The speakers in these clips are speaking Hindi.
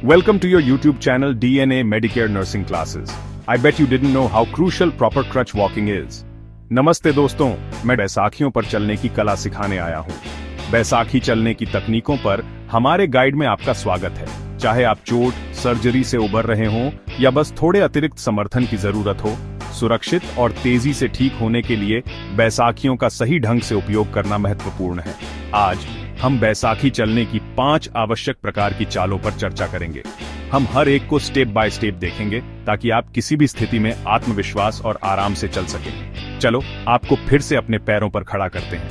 Welcome to your YouTube channel DNA Medicare Nursing Classes. I bet you didn't know how crucial proper crutch walking is. नमस्ते दोस्तों, मैं बैसाखियों पर चलने की कला सिखाने आया हूँ। बैसाखी चलने की तकनीकों पर हमारे गाइड में आपका स्वागत है। चाहे आप चोट, सर्जरी से उबर रहे हों या बस थोड़े अतिरिक्त समर्थन की जरूरत हो, सुरक्षित और तेजी से ठीक होने के लिए बैसाखियों का सही ढंग से उपयोग करना महत्वपूर्ण है। आज हम बैसाखी चलने की 5 आवश्यक प्रकार की चालों पर चर्चा करेंगे। हम हर एक को स्टेप बाय स्टेप देखेंगे ताकि आप किसी भी स्थिति में आत्मविश्वास और आराम से चल सकें। चलो आपको फिर से अपने पैरों पर खड़ा करते हैं।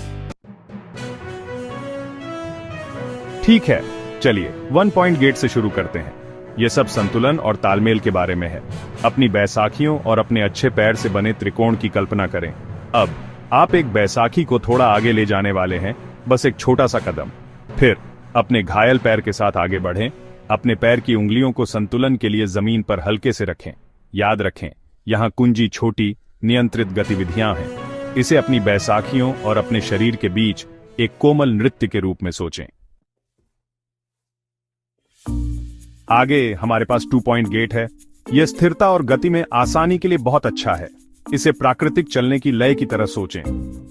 ठीक है, चलिए 1 पॉइंट गेट से शुरू करते हैं। यह सब संतुलन और तालमेल के बारे में है। अपनी बैसाखियों और अपने अच्छे पैर से बने त्रिकोण की कल्पना करें। अब आप एक बैसाखी को थोड़ा आगे ले जाने वाले हैं, बस एक छोटा सा कदम। फिर अपने घायल पैर के साथ आगे बढ़ें। अपने पैर की उंगलियों को संतुलन के लिए जमीन पर हल्के से रखें। याद रखें, यहां कुंजी छोटी, नियंत्रित गतिविधियां हैं। इसे अपनी बैसाखियों और अपने शरीर के बीच एक कोमल नृत्य के रूप में सोचें। आगे हमारे पास 2 पॉइंट गेट है। यह स्थिरता और गति में आसानी के लिए बहुत अच्छा है। इसे प्राकृतिक चलने की लय की तरह सोचें।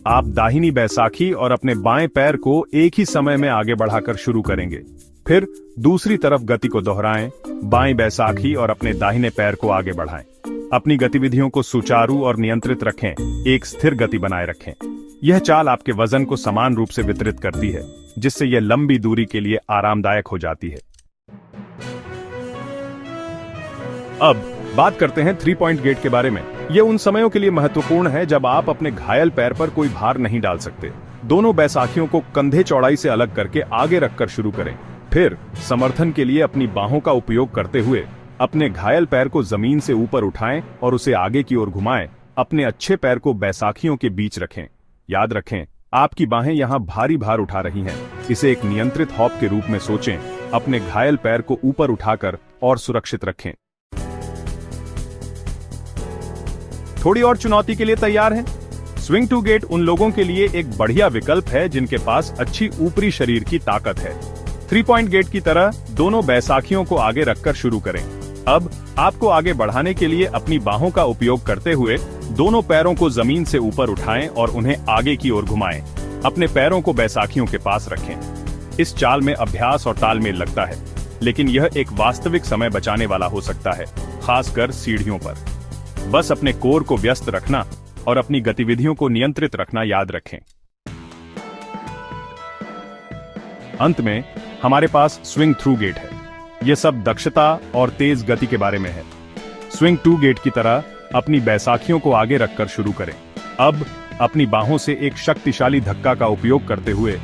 आप दाहिनी बैसाखी और अपने बाएं पैर को एक ही समय में आगे बढ़ाकर शुरू करेंगे। फिर दूसरी तरफ गति को दोहराएं। बाएं बैसाखी और अपने दाहिने पैर को आगे बढ़ाएं। अपनी गतिविधियों को सुचारू और नियंत्रित रखें। एक स्थिर गति बनाए रखें। यह चाल आपके वजन को समान रूप से वितरित करती है, जिससे यह लंबी दूरी के लिए आरामदायक हो जाती है। अब बात करते हैं 3 पॉइंट गेट के बारे में। यह उन समयों के लिए महत्वपूर्ण है जब आप अपने घायल पैर पर कोई भार नहीं डाल सकते। दोनों बैसाखियों को कंधे चौड़ाई से अलग करके आगे रखकर शुरू करें। फिर समर्थन के लिए अपनी बाहों का उपयोग करते हुए अपने घायल पैर को जमीन से ऊपर उठाएं और उसे आगे की ओर घुमाएं। अपने अच्छे पैर को बैसाखियों के बीच रखें। याद रखें, आपकी बाहें यहां भारी भार उठा रही हैं। इसे एक नियंत्रित हॉप के रूप में सोचें। अपने घायल पैर को ऊपर उठाकर और सुरक्षित रखें। थोड़ी और चुनौती के लिए तैयार हैं? स्विंग टू गेट उन लोगों के लिए एक बढ़िया विकल्प है जिनके पास अच्छी ऊपरी शरीर की ताकत है। 3 पॉइंट गेट की तरह दोनों बैसाखियों को आगे रखकर शुरू करें। अब आपको आगे बढ़ाने के लिए अपनी बाहों का उपयोग करते हुए दोनों पैरों को जमीन से ऊपर उठाएं और उन्हें आगे की ओर घुमाएं। अपने पैरों को बैसाखियों के पास रखें। इस चाल में अभ्यास और तालमेल लगता है, लेकिन यह एक वास्तविक समय बचाने वाला हो सकता है, खासकर सीढ़ियों पर। बस अपने कोर को व्यस्त रखना और अपनी गतिविधियों को नियंत्रित रखना याद रखें। अंत में हमारे पास स्विंग थ्रू गेट है। यह सब दक्षता और तेज गति के बारे में है। स्विंग टू गेट की तरह अपनी बैसाखियों को आगे रखकर शुरू करें। अब अपनी बाहों से एक शक्तिशाली धक्का का उपयोग करते हुए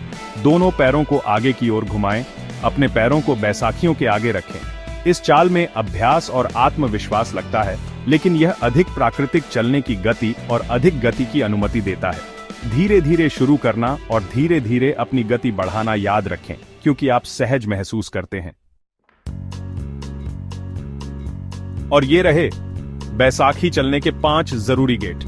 दोनों पैरों को आगे की ओर घुमाएं। अपने पैरों को बैसाखियों के आगे रखें। इस चाल में अभ्यास और आत्मविश्वास लगता है, लेकिन यह अधिक प्राकृतिक चलने की गति और अधिक गति की अनुमति देता है। धीरे धीरे शुरू करना और धीरे धीरे अपनी गति बढ़ाना याद रखें, क्योंकि आप सहज महसूस करते हैं। और ये रहे बैसाखी चलने के 5 जरूरी गेट।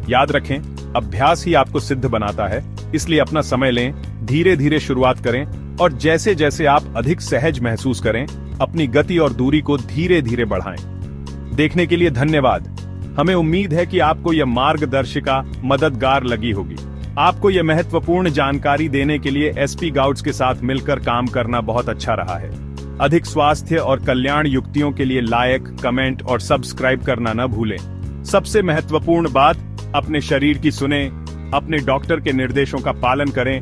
याद रखें, अभ्यास ही आपको सिद्ध बनाता है, इसलिए अपना समय लें, धीरे धीरे शुरुआत करें और जैसे जैसे आप अधिक सहज महसूस करें, अपनी गति और दूरी को धीरे धीरे बढ़ाएं। देखने के लिए धन्यवाद। हमें उम्मीद है कि आपको यह मार्गदर्शिका मददगार लगी होगी। आपको यह महत्वपूर्ण जानकारी देने के लिए एसपी गाउड्स के साथ मिलकर काम करना बहुत अच्छा रहा है। अधिक स्वास्थ्य और कल्याण युक्तियों के लिए लाइक, कमेंट और सब्सक्राइब करना न भूलें। सबसे महत्वपूर्ण बात, अपने शरीर की सुनें, अपने डॉक्टर के निर्देशों का पालन करें